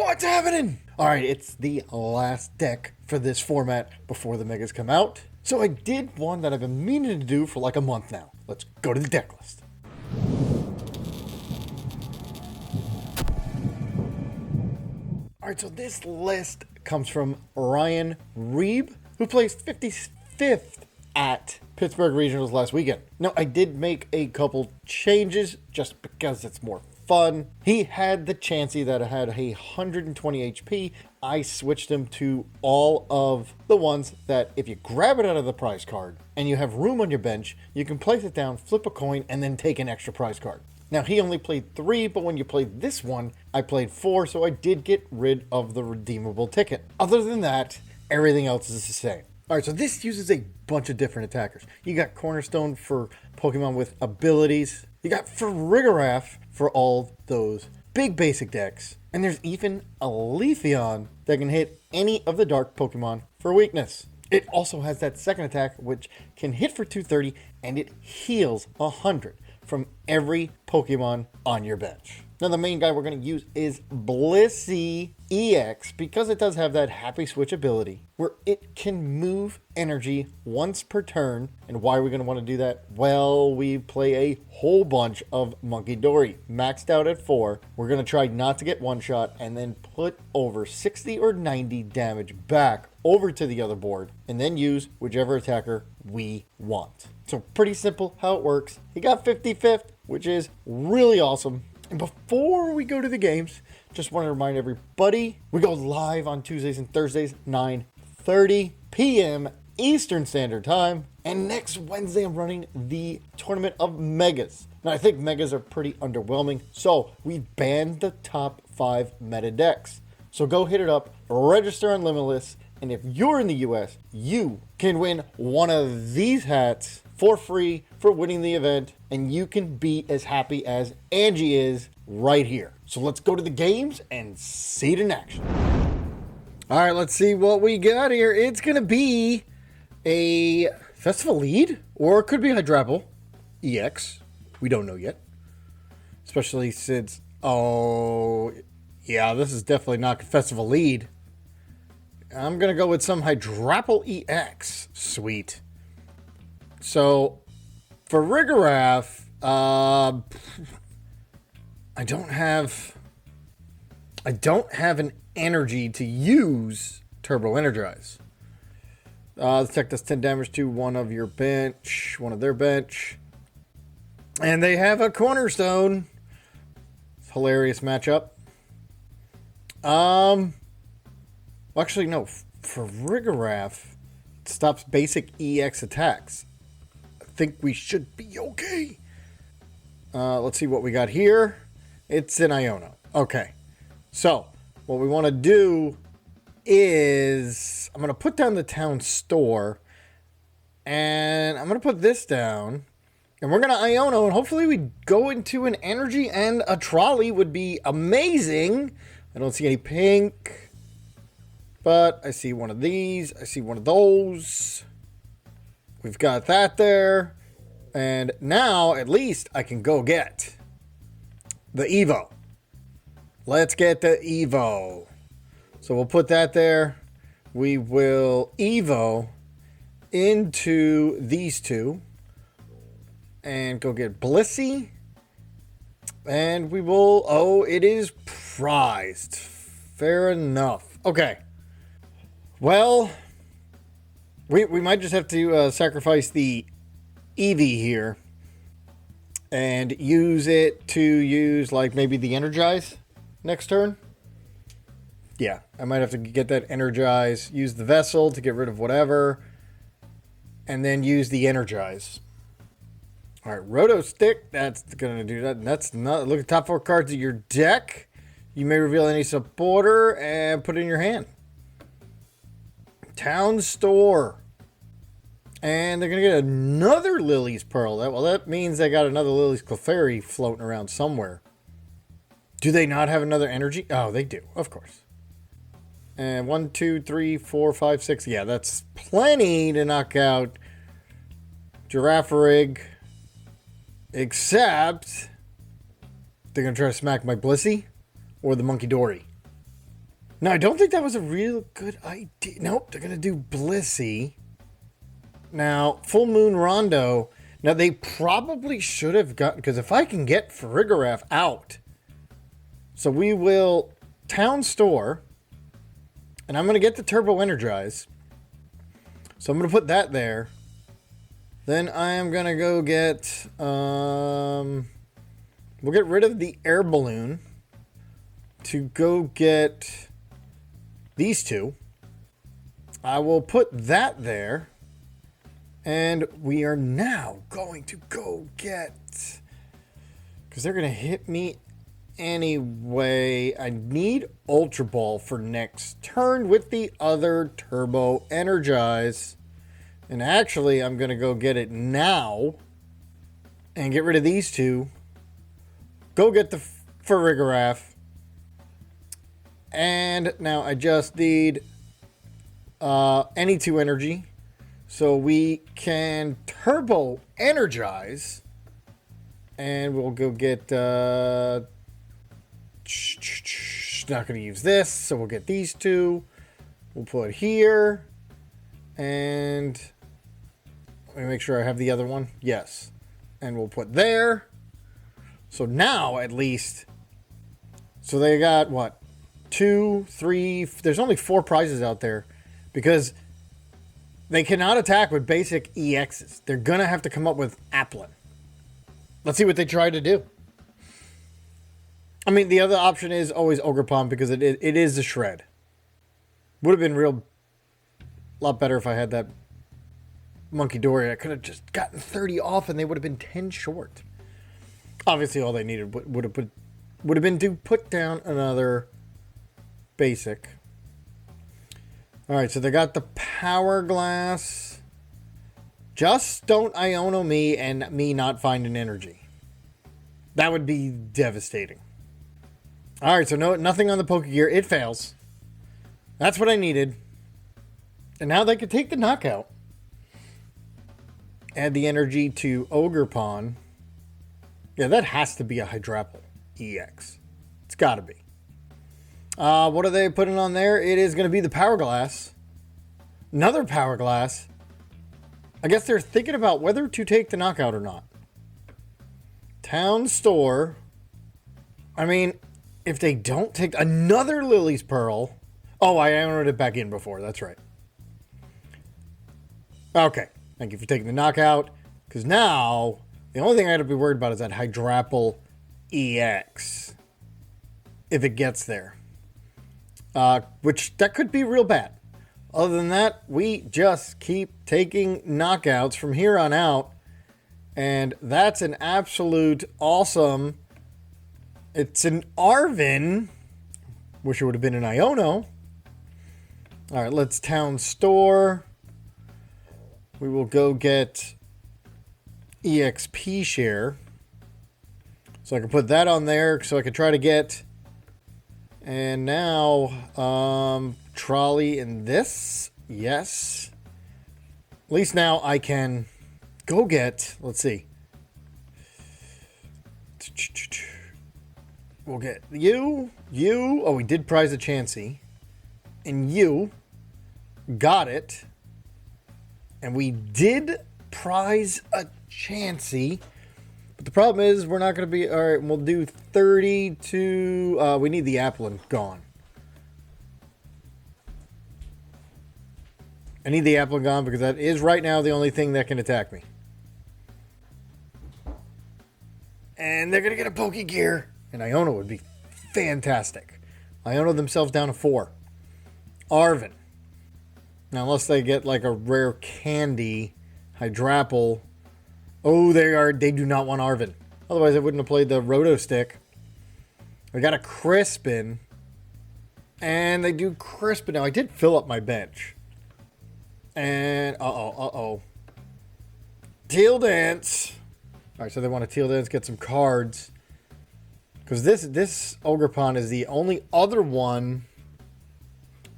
What's happening? Alright, it's the last deck for this format before the megas come out. So I did one that I've been meaning to do for like a month now. Let's go to the deck list. Alright, so this list comes from Ryan Reeb, who placed 55th at Pittsburgh Regionals last weekend. Now, I did make a couple changes just because it's more fun. He had the Chansey that had a 120 HP. I switched him to all of the ones that if you grab it out of the prize card and you have room on your bench, you can place it down, flip a coin, and then take an extra prize card. Now, he only played 3, but when you played this one, I played 4, so I did get rid of the redeemable ticket. Other than that, everything else is the same. Alright, so this uses a bunch of different attackers. You got Cornerstone for Pokemon with abilities. You got Farigiraf for all those big basic decks. And there's even a Leafeon that can hit any of the dark Pokemon for weakness. It also has that second attack, which can hit for 230, and it heals 100 from every Pokemon on your bench. Now, the main guy we're going to use is Blissey EX because it does have that happy switch ability where it can move energy once per turn. And why are we going to want to do that? Well, we play a whole bunch of Munkidori maxed out at 4. We're going to try not to get one shot and then put over 60 or 90 damage back over to the other board and then use whichever attacker we want. So pretty simple how it works. He got 55th, which is really awesome. And before we go to the games, just want to remind everybody, we go live on Tuesdays and Thursdays, 9:30 p.m. Eastern Standard Time. And next Wednesday, I'm running the Tournament of Megas. Now, I think Megas are pretty underwhelming, so we banned the top 5 meta decks. So go hit it up, register on Limitless, and if you're in the US, you can win one of these hats for free for winning the event, and you can be as happy as Angie is right here. So let's go to the games and see it in action. All right, let's see what we got here. It's going to be a Festival Lead, or it could be Dragapult EX. We don't know yet. Especially since, oh, yeah, this is definitely not a Festival Lead. I'm going to go with some Dragapult EX. Sweet. So, for Farigiraf, I don't have an energy to use Turbo Energize. This deck does 10 damage to one of your bench, one of their bench. And they have a Cornerstone. Hilarious matchup. Actually, no. For Farigiraf, it stops basic EX attacks. I think we should be okay. Let's see what we got here. It's an Iono. Okay. So, what we want to do is I'm going to put down the Town Store. And I'm going to put this down. And we're going to Iono. And hopefully we go into an energy, and a trolley would be amazing. I don't see any pink. But I see one of these. I see one of those. We've got that there. And now, at least, I can go get the Evo. Let's get the Evo. So we'll put that there. We will Evo into these two. And go get Blissey. And we will... Oh, it is prized. Fair enough. Okay. Well, we might just have to sacrifice the Eevee here and use it to use like maybe the Energize next turn. Yeah, I might have to get that Energize, use the Vessel to get rid of whatever, and then use the Energize. All right, Roto Stick, that's going to do that. That's not, look at the top 4 cards of your deck. You may reveal any supporter and put it in your hand. Town Store. And they're going to get another Lily's Pearl. Well, that means they got another Lily's Clefairy floating around somewhere. Do they not have another energy? Oh, they do, of course. And 1, 2, 3, 4, 5, 6. Yeah, that's plenty to knock out Girafarig. Except they're going to try to smack my Blissey or the Munkidori. No, I don't think that was a real good idea. Nope, they're going to do Blissey. Now, Full Moon Rondo. Now, they probably should have gotten... Because if I can get Farigiraf out... So we will Town Store... And I'm going to get the Turbo Energize. So I'm going to put that there. Then I am going to go get... we'll get rid of the Air Balloon. To go get these two. I will put that there. And we are now going to go get... Because they're going to hit me anyway. I need Ultra Ball for next turn with the other Turbo Energize. And actually, I'm going to go get it now. And get rid of these two. Go get the Farigiraf. And now I just need any 2 energy. So we can Turbo Energize. And we'll go get... not going to use this. So we'll get these two. We'll put here. And... Let me make sure I have the other one. Yes. And we'll put there. So now, at least... So they got, what? 2, 3... There's only 4 prizes out there. Because... They cannot attack with basic EXs. They're going to have to come up with Applin. Let's see what they try to do. I mean, the other option is always Ogerpon because it is a shred. Would have been a lot better if I had that Munkidori. I could have just gotten 30 off and they would have been 10 short. Obviously, all they needed would have been to put down another basic. All right, so they got the Power Glass. Just don't Iono me and me not find an energy. That would be devastating. All right, so nothing on the Pokegear. It fails. That's what I needed. And now they could take the knockout. Add the energy to Ogerpon. Yeah, that has to be a Hydrapple EX. It's got to be. What are they putting on there? It is going to be the Power Glass. Another Power Glass. I guess they're thinking about whether to take the knockout or not. Town Store. I mean, if they don't take another Lily's Pearl. Oh, I entered it back in before. That's right. Okay. Thank you for taking the knockout. Because now, the only thing I have to be worried about is that Hydrapple EX. If it gets there. Which, that could be real bad. Other than that, we just keep taking knockouts from here on out. And that's an absolute awesome... It's an Arvin. Wish it would have been an Iono. All right, let's Town Store. We will go get EXP share. So I can put that on there so I can try to get... And now, trolley in this. Yes. At least now I can go get, let's see. We'll get you. Oh, we did prize a Chansey. And you got it. And we did prize a Chansey. But the problem is we're not going to be... All right, we'll do 32... we need the Applin gone. I need the Applin gone because that is right now the only thing that can attack me. And they're going to get a Pokegear. And Iono would be fantastic. Iono themselves down to 4. Arvin. Now, unless they get like a rare candy, Hydrapple. Oh, they do not want Arvin. Otherwise, I wouldn't have played the Roto Stick. They got a Crispin. And they do Crispin. Now, I did fill up my bench. And, Teal Dance. All right, so they want to Teal Dance, get some cards. Because this Ogerpon is the only other one.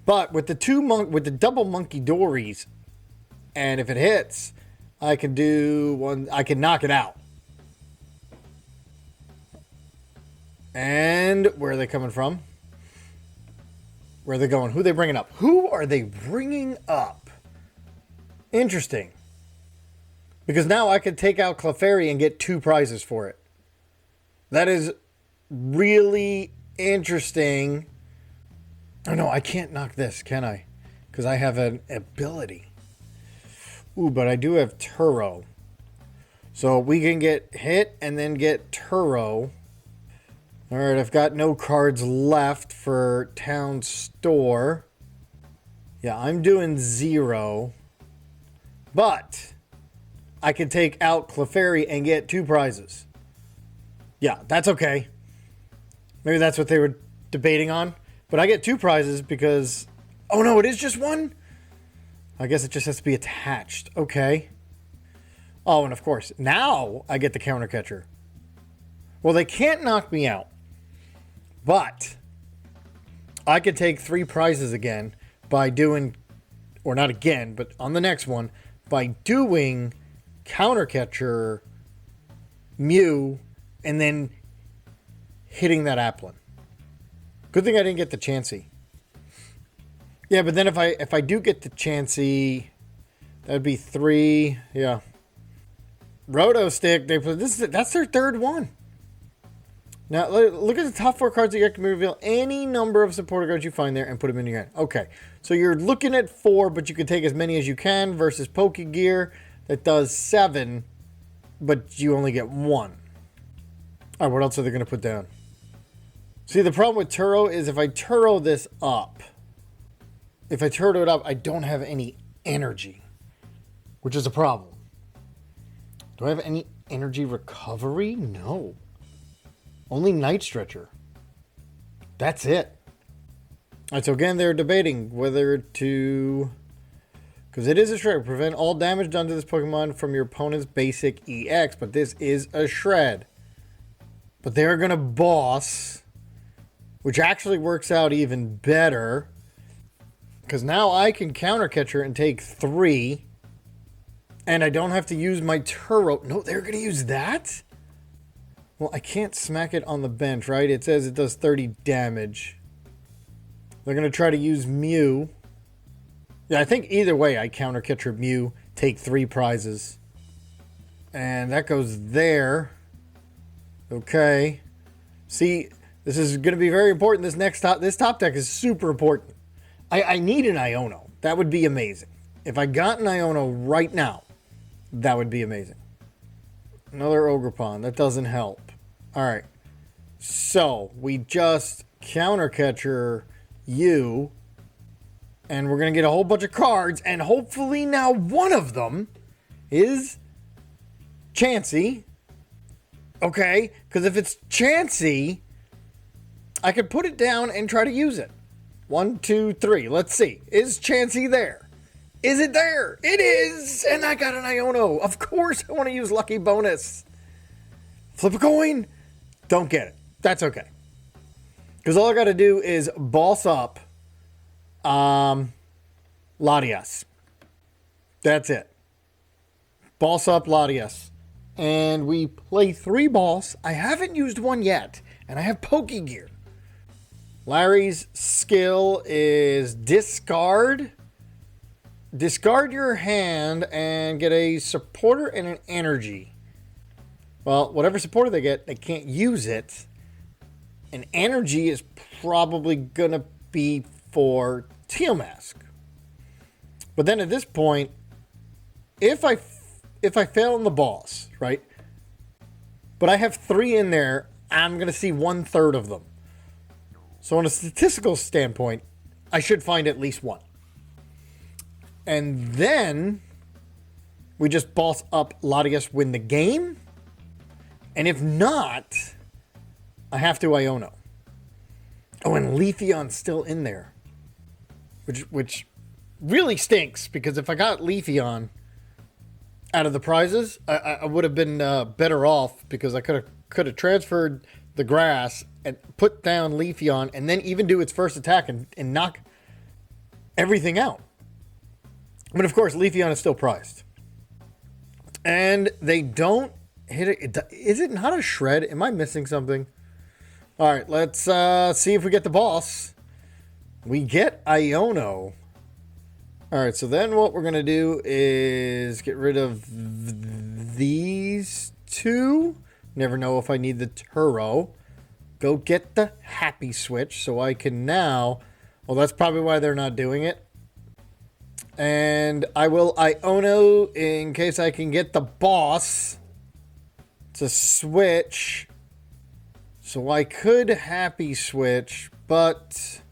But with the double Munkidoris, and if it hits, I can do one. I can knock it out. And where are they coming from? Where are they going? Who are they bringing up? Who are they bringing up? Interesting. Because now I could take out Clefairy and get 2 prizes for it. That is really interesting. Oh no, I can't knock this, can I? Because I have an ability. Ooh, but I do have Turo. So we can get hit and then get Turo. Alright, I've got no cards left for Town Store. Yeah, I'm doing 0. But I can take out Clefairy and get 2 prizes. Yeah, that's okay. Maybe that's what they were debating on. But I get 2 prizes because... Oh no, it is just 1? I guess it just has to be attached. Okay. Oh, and of course, now I get the counter catcher. Well, they can't knock me out. But I could take 3 prizes again by doing... Or not again, but on the next one. By doing counter catcher, Mew, and then hitting that Applin. Good thing I didn't get the Chansey. Yeah, but then if I do get the Chansey, that'd be 3. Yeah. Roto Stick, that's their 3rd one. Now, look at the top 4 cards that you can reveal any number of supporter cards you find there and put them in your hand. Okay, so you're looking at 4, but you can take as many as you can versus Pokegear that does 7, but you only get 1. All right, what else are they going to put down? See, the problem with Turo is if I Turo this up, I don't have any energy, which is a problem. Do I have any energy recovery? No. Only Night Stretcher. That's it. All right, so again, they're debating whether to... Because it is a shred. Prevent all damage done to this Pokemon from your opponent's basic EX. But this is a shred. But they're going to boss. Which actually works out even better. Because now I can counter catcher and take 3. And I don't have to use my Turo. No, they're going to use that? Well, I can't smack it on the bench, right? It says it does 30 damage. They're going to try to use Mew. Yeah, I think either way I counter catcher Mew, take 3 prizes. And that goes there. Okay. See, this is going to be very important. This top deck is super important. I need an Iono. That would be amazing. If I got an Iono right now, that would be amazing. Another Ogerpon. That doesn't help. All right. So, we just counter catcher you. And we're going to get a whole bunch of cards. And hopefully now one of them is Chansey. Okay. Because if it's Chansey, I could put it down and try to use it. 1, 2, 3. Let's see. Is Chansey there? Is it there? It is! And I got an Iono. Of course I want to use Lucky Bonus. Flip a coin. Don't get it. That's okay. Because all I got to do is boss up Latias. That's it. Boss up Latias. And we play 3 balls. I haven't used one yet. And I have Pokegear. Larry's skill is discard. Discard your hand and get a supporter and an energy. Well, whatever supporter they get, they can't use it. An energy is probably going to be for Teal Mask. But then at this point, if I fail on the boss, right? But I have 3 in there, I'm going to see 1/3 of them. So on a statistical standpoint, I should find at least 1. And then we just boss up Latias, win the game. And if not, I have to Iono. Oh, and Leafeon's still in there. Which really stinks, because if I got Leafeon out of the prizes, I would have been better off, because I could have transferred the grass and put down Leafeon and then even do its first attack and knock everything out. But of course, Leafeon is still prized. And they don't hit it. Is it not a shred? Am I missing something? All right, let's see if we get the boss. We get Iono. Alright, so then what we're going to do is get rid of these two. Never know if I need the Turo. Go get the Happy Switch so I can now... Well, that's probably why they're not doing it. And I will Iono in case I can get the boss to switch. So I could Happy Switch, but...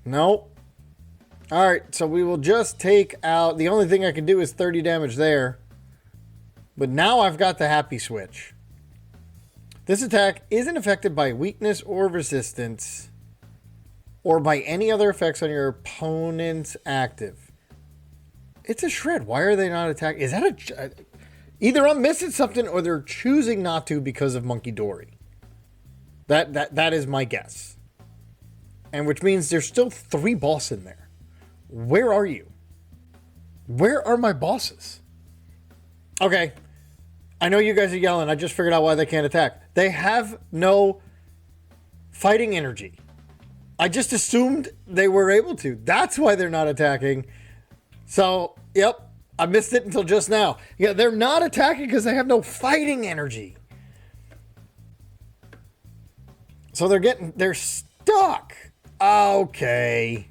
Nope. Alright, so we will just take out... The only thing I can do is 30 damage there. But now I've got the Happy Switch. This attack isn't affected by weakness or resistance, or by any other effects on your opponent's active. It's a shred. Why are they not attacking? Is that a... Either I'm missing something, or they're choosing not to because of Munkidori. That is my guess. And which means there's still 3 bosses in there. Where are you? Where are my bosses? Okay. I know you guys are yelling. I just figured out why they can't attack. They have no fighting energy. I just assumed they were able to. That's why they're not attacking. So, yep. I missed it until just now. Yeah, they're not attacking because they have no fighting energy. So they're stuck. Okay.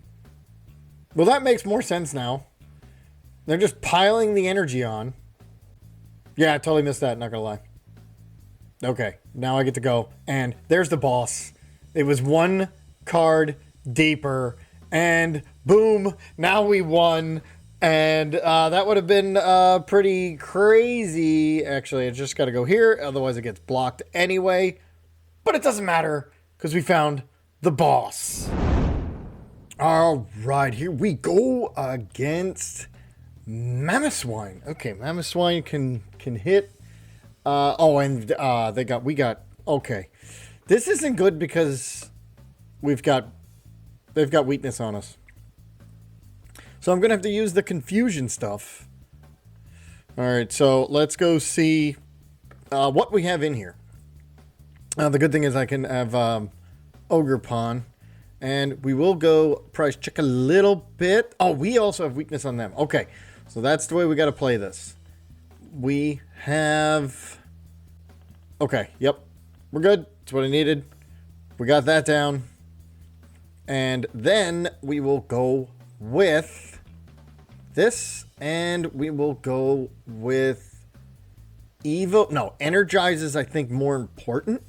Well, that makes more sense now. They're just piling the energy on. Yeah, I totally missed that, not gonna lie. Okay, now I get to go. And there's the boss. It was 1 card deeper. And boom, now we won. And that would have been pretty crazy. Actually, I just got to go here. Otherwise, it gets blocked anyway. But it doesn't matter because we found the boss. All right, here we go against Mamoswine. Okay, Mamoswine can hit. We got. Okay, this isn't good because they've got weakness on us. So I'm gonna have to use the confusion stuff. All right, so let's go see what we have in here. The good thing is I can have Ogerpon. And we will go price check a little bit. Oh, we also have weakness on them. Okay, so that's the way we got to play this. We have... Okay, yep. We're good. That's what I needed. We got that down. And then we will go with this. And we will go with Evo. No, Energize is, I think, more important.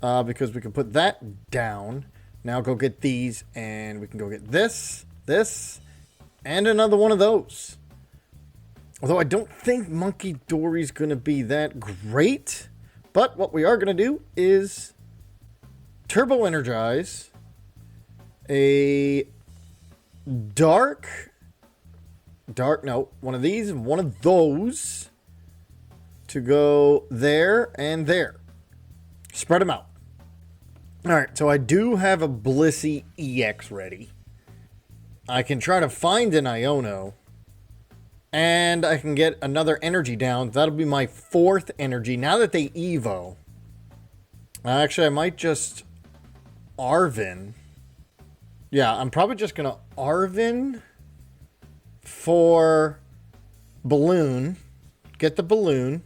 Because we can put that down. Now go get these, and we can go get this, and another one of those. Although I don't think Munkidori's going to be that great. But what we are going to do is Turbo Energize a one of these and one of those to go there and there. Spread them out. Alright, so I do have a Blissey EX ready. I can try to find an Iono. And I can get another energy down. That'll be my 4th energy. Now that they Evo. Actually, I might just Arvin. Yeah, I'm probably just going to Arvin for Balloon. Get the Balloon.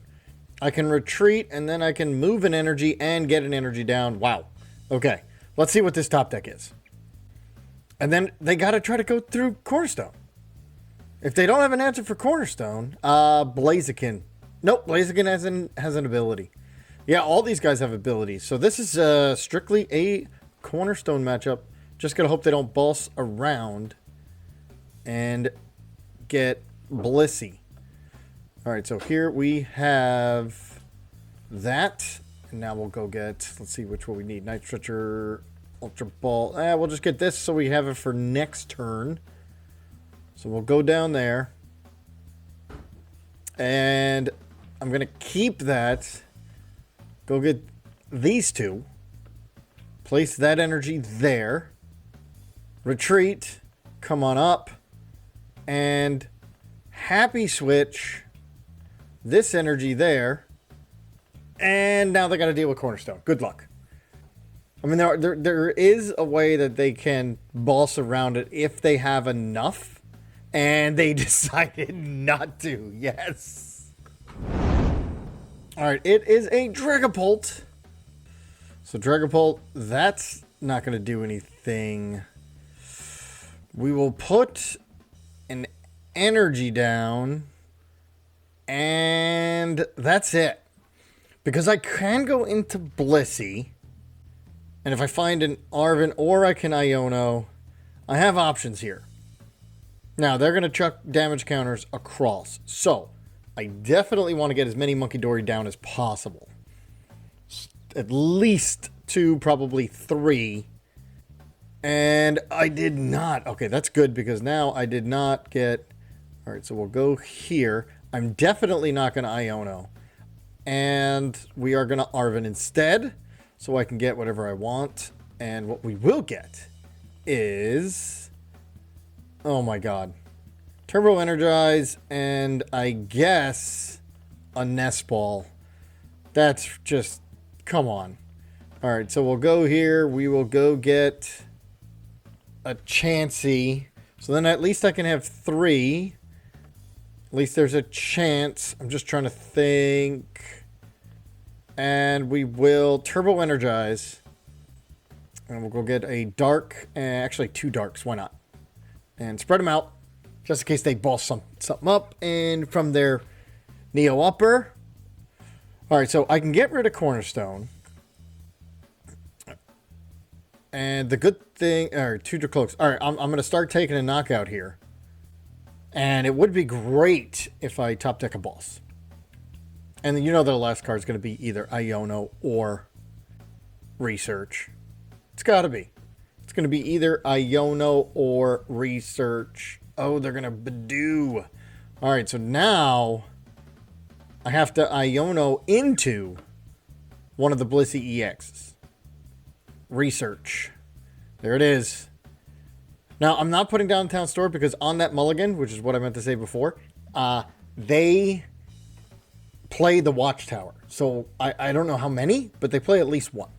I can retreat, and then I can move an energy and get an energy down. Wow. Okay, let's see what this top deck is. And then they got to try to go through Cornerstone. If they don't have an answer for Cornerstone, Blaziken. Nope, Blaziken has an ability. Yeah, all these guys have abilities. So this is strictly a Cornerstone matchup. Just gotta hope they don't boss around and get Blissey. All right, so here we have that. And now we'll go get, let's see which one we need. Night Stretcher, Ultra Ball. We'll just get this so we have it for next turn. So we'll go down there. And I'm going to keep that. Go get these two. Place that energy there. Retreat. Come on up. And Happy Switch this energy there. And now they got to deal with Cornerstone. Good luck. I mean, there is a way that they can boss around it if they have enough, and they decided not to. Yes. All right, it is a Dragapult. So Dragapult, that's not going to do anything. We will put an energy down, and that's it. Because I can go into Blissey, and if I find an Arven or I can Iono, I have options here. Now, they're going to chuck damage counters across. So, I definitely want to get as many Munkidori down as possible. At least 2, probably 3. And I did not. Okay, that's good because now I did not get... Alright, so we'll go here. I'm definitely not going to Iono. And we are going to Arven instead, so I can get whatever I want. And what we will get is... Oh my god. Turbo Energize, and I guess a Nest Ball. That's just... Come on. Alright, so we'll go here. We will go get a Chansey. So then at least I can have 3. At least there's a chance. I'm just trying to think. And we will Turbo Energize. And we'll go get a Dark. Actually, 2 Darks. Why not? And spread them out. Just in case they boss something up. And from their Neo Upper. Alright, so I can get rid of Cornerstone. And the good thing... Alright, 2 Dracloaks. Alright, I'm going to start taking a knockout here. And it would be great if I top deck a boss. And you know the last card is going to be either Iono or Research. It's got to be. It's going to be either Iono or Research. Oh, they're going to Badoo. Alright, so now I have to Iono into one of the Blissey EXs. Research. There it is. Now, I'm not putting down Town Store because on that mulligan, which is what I meant to say before, they play the Watchtower. So, I don't know how many, but they play at least one.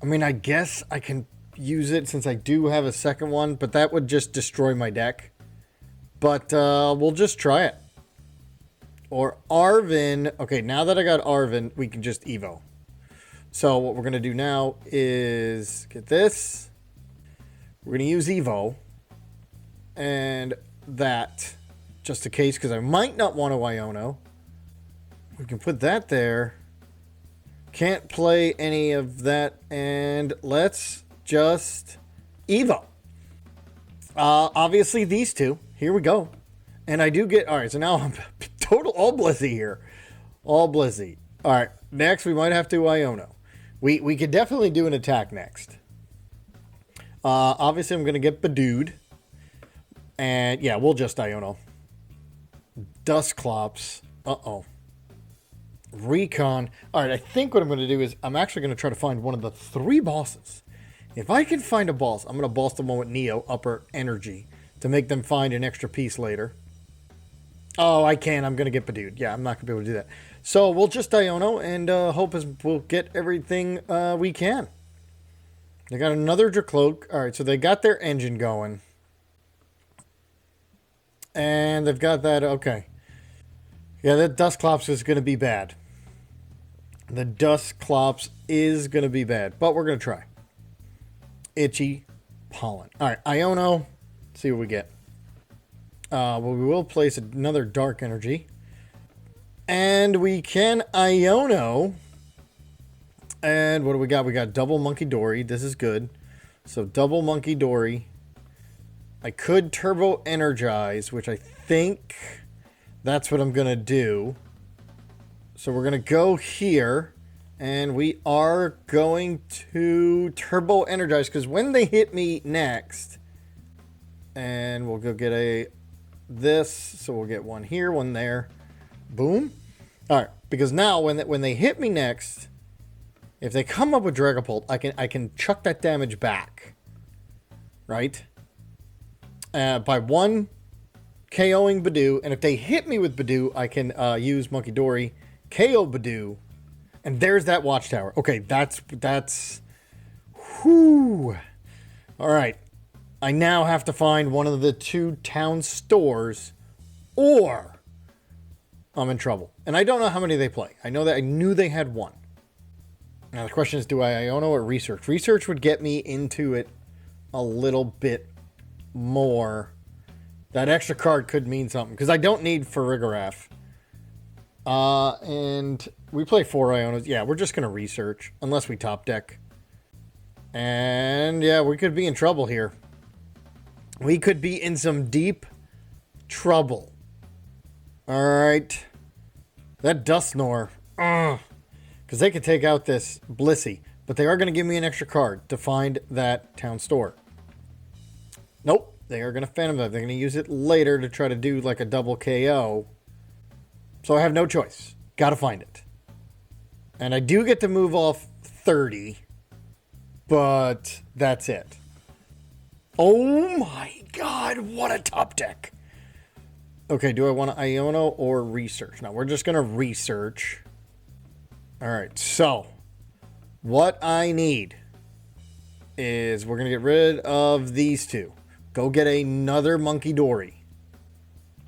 I mean, I guess I can use it since I do have a second one, but that would just destroy my deck. But we'll just try it. Or Arven. Okay, now that I got Arven, we can just Evo. So what we're going to do now is get this. We're going to use Evo. And that. Just in case, because I might not want to Iono. We can put that there. Can't play any of that. And let's just Evo. Obviously these two. Here we go. And I do get... Alright, so now I'm total all Blissey here. All Blissey. Alright, next we might have to Iono. We could definitely do an attack next. Obviously, I'm going to get Badooed. And, yeah, we'll just Iono. Dusknoir. Uh-oh. Recon. Alright, I think what I'm going to do is I'm actually going to try to find one of the 3 bosses. If I can find a boss, I'm going to boss them one with Neo, Upper, Energy, to make them find an extra piece later. Oh, I can. I'm going to get Badooed. Yeah, I'm not going to be able to do that. So we'll just Iono and hope we'll get everything we can. They got another Dracloak. Alright, so they got their engine going. And they've got that. Okay. Yeah, that Dusknoir is going to be bad. The Dusknoir is going to be bad. But we're going to try. Itchy Pollen. Alright, Iono. See what we get. Well, we will place another Dark Energy. And we can Iono. And what do we got? We got double Munkidori. This is good. So double Munkidori. I could Turbo Energize, which I think that's what I'm going to do. So we're going to go here. And we are going to Turbo Energize. Because when they hit me next... And we'll go get this. So we'll get one here, one there. Boom. Alright, because now when they hit me next, if they come up with Dragapult, I can chuck that damage back. Right? By 1 KOing Badoo, and if they hit me with Badoo, I can use Munkidori, KO Badoo, and there's that Watchtower. Okay, that's Whew. All right. I now have to find one of the 2 town stores, or I'm in trouble. And I don't know how many they play. I knew they had 1. Now the question is, do I Iono or research? Research would get me into it a little bit more. That extra card could mean something, because I don't need Farigiraf. And we play 4 Ionos. Yeah, we're just going to research, unless we top deck. And yeah, we could be in trouble here. We could be in some deep trouble. Alright. That Dusknoir. Because they could take out this Blissey. But they are going to give me an extra card to find that town store. Nope. They are going to Phantom Dive. They're going to use it later to try to do like a double KO. So I have no choice. Got to find it. And I do get to move off 30. But that's it. Oh my god, what a top deck. Okay, do I want to Iono or research? No, we're just going to research. Alright, so what I need is we're going to get rid of these 2. Go get another Munkidori.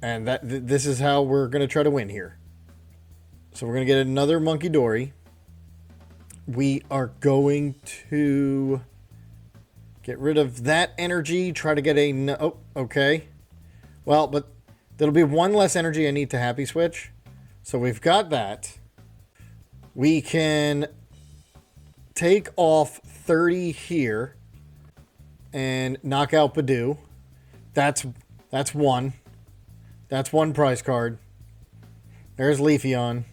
And this is how we're going to try to win here. So we're going to get another Munkidori. We are going to get rid of that energy. Try to get a... Oh, okay. Well, but there'll be 1 less energy I need to happy switch. So we've got that. We can take off 30 here and knock out Badoo. That's 1. That's 1 prize card. There's Leafeon.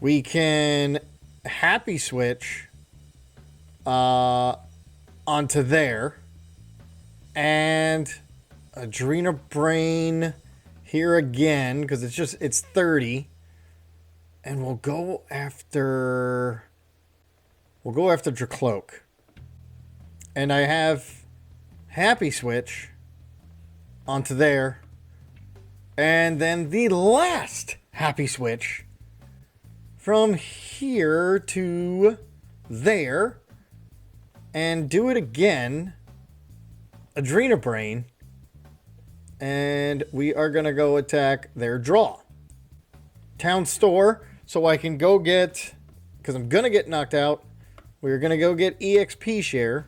We can happy switch onto there. And Adrena Brain here again, because it's 30. And we'll go after Dracloak. And I have happy switch onto there. And then the last happy switch from here to there. And do it again. Adrena Brain. And we are going to go attack their draw. Town Store. So I can go get... Because I'm going to get knocked out. We're going to go get EXP share.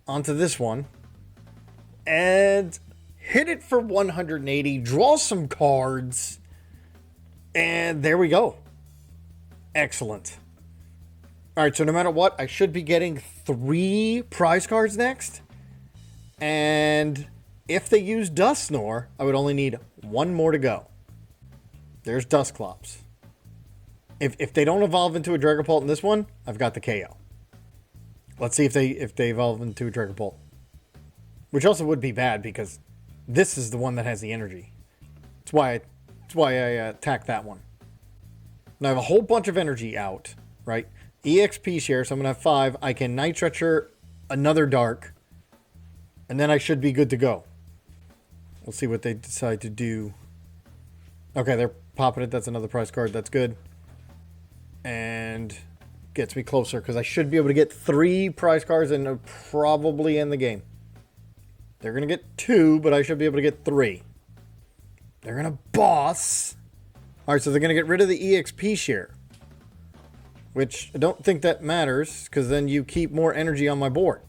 Onto this one. And hit it for 180. Draw some cards. And there we go. Excellent. Alright, so no matter what, I should be getting 3 prize cards next. And if they use Dusknoir, I would only need 1 more to go. There's Dusclops. If they don't evolve into a Dragapult in this one, I've got the KO. Let's see if they evolve into a Dragapult. Which also would be bad because this is the one that has the energy. That's why I attacked that one. Now I have a whole bunch of energy out, right? EXP share, so I'm going to have 5. I can Night Stretcher another Dark. And then I should be good to go. We'll see what they decide to do. Okay, they're popping it. That's another prize card. That's good. And gets me closer because I should be able to get 3 prize cards and probably end the game. They're going to get 2, but I should be able to get 3. They're going to boss. Alright, so they're going to get rid of the EXP share. Which I don't think that matters because then you keep more energy on my board.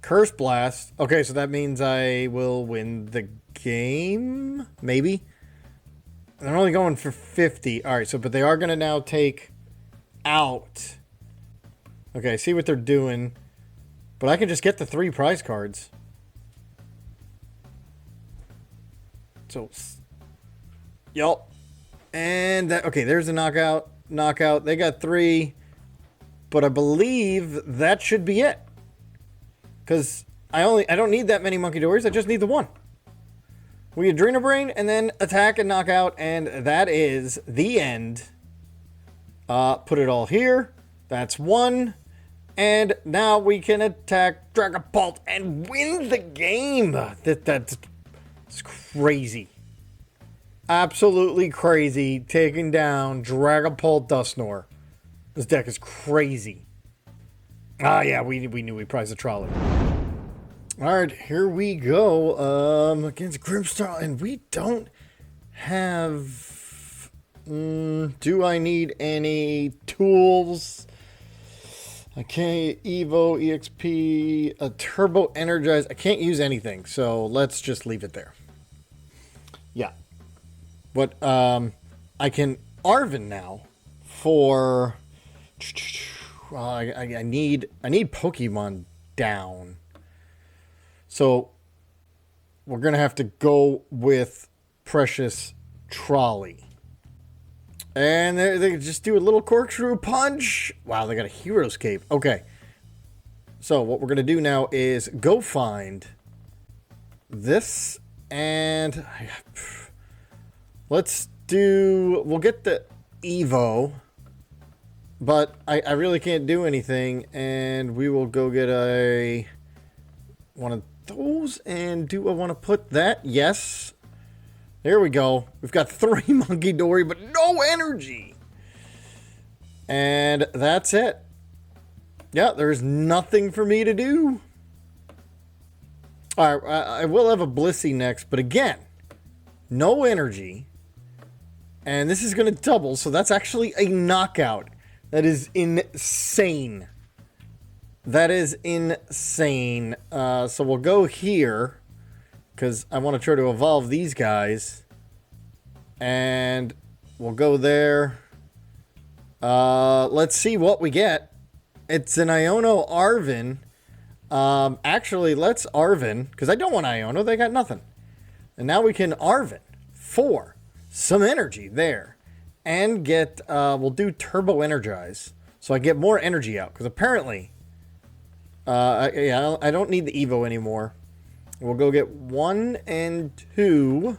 Curse Blast. Okay, so that means I will win the game? Maybe? They're only going for 50. Alright, so but they are going to now take out. Okay, I see what they're doing. But I can just get the 3 prize cards. So, yup. And that, okay, there's a knockout. Knockout. They got 3. But I believe that should be it. Because I don't need that many Munkidoris. I just need the 1. We Adrena Brain and then attack and knock out. And that is the end. Put it all here. That's 1. And now we can attack Dragapult and win the game. That's crazy. Absolutely crazy taking down Dragapult Dusknoir. This deck is crazy. Ah, yeah, we knew we prized a trolley. Alright, here we go. Against Grimmsnarl, and we don't have... do I need any tools? Okay, Evo, EXP, a Turbo Energize. I can't use anything, so let's just leave it there. Yeah. But, I can Arven now for... I need Pokemon down. So, we're going to have to go with Precious Trolley. And they just do a little corkscrew punch. Wow, they got a Hero's Cape. Okay. So, what we're going to do now is go find this. And let's do... We'll get the Evo. But I really can't do anything. And we will go get one of those. And do I want to put that? Yes. There we go. We've got 3 Munkidori, but no energy. And that's it. Yeah, there's nothing for me to do. Alright, I will have a Blissey next, but again, no energy. And this is going to double, so that's actually a knockout. That is insane. That is insane. So we'll go here. Because I want to try to evolve these guys. And we'll go there. Let's see what we get. It's an Iono Arven. Actually, let's Arven. Because I don't want Iono. They got nothing. And now we can Arven for some energy there. And get... we'll do Turbo Energize. So I get more energy out. Because apparently... yeah, I don't need the Evo anymore. We'll go get 1 and 2.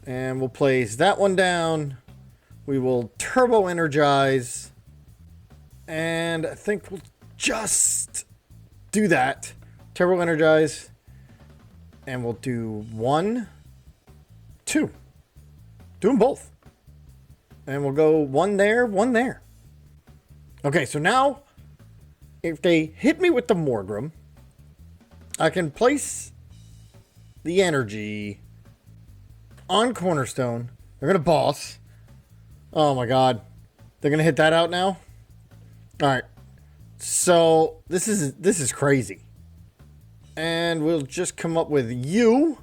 And we'll place that one down. We will Turbo Energize. And I think we'll just do that. Turbo Energize. And we'll do 1, 2. Do them both. And we'll go 1 there, 1 there. Okay, so now, if they hit me with the Morgrem, I can place the energy on Cornerstone. They're going to boss. Oh my god. They're going to hit that out now? Alright. So, this is crazy. And we'll just come up with you.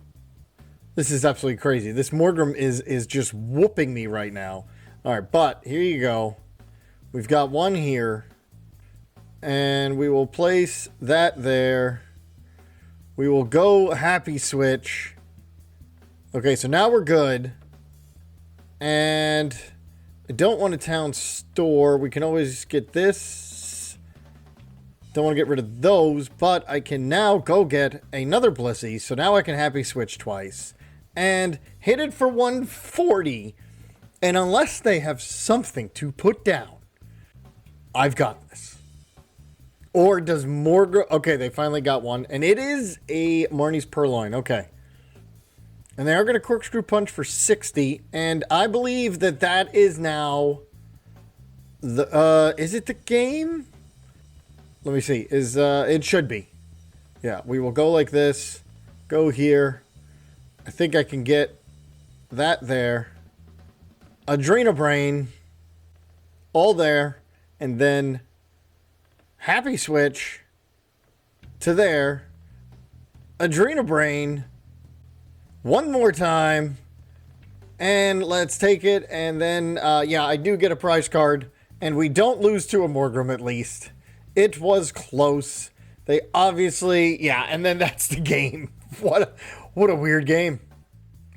This is absolutely crazy. This Morgrem is just whooping me right now. Alright, but here you go. We've got 1 here. And we will place that there. We will go Happy Switch. Okay, so now we're good. And I don't want a Town Store. We can always get this. Don't want to get rid of those, but I can now go get another Blissey. So now I can Happy Switch twice. And hit it for 140. And unless they have something to put down, I've got this. Or does Morgrem... Okay, they finally got one. And it is a Marnie's Purloin. Okay. And they are going to Corkscrew Punch for 60. And I believe that that is now... the is it the game? Let me see. It should be. Yeah, we will go like this. Go here. I think I can get that there. Adrenobrain. All there. And then... Happy Switch to there. Adrenobrain. 1 more time. And let's take it. And then, yeah, I do get a prize card. And we don't lose to a Morgrem at least. It was close. They obviously, yeah, and then that's the game. What a weird game.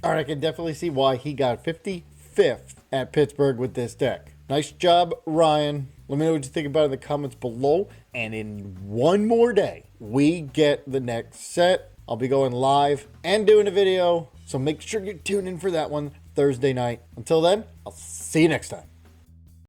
All right, I can definitely see why he got 55th at Pittsburgh with this deck. Nice job, Ryan. Let me know what you think about it in the comments below. And in 1 more day, we get the next set. I'll be going live and doing a video. So make sure you tune in for that one Thursday night. Until then, I'll see you next time.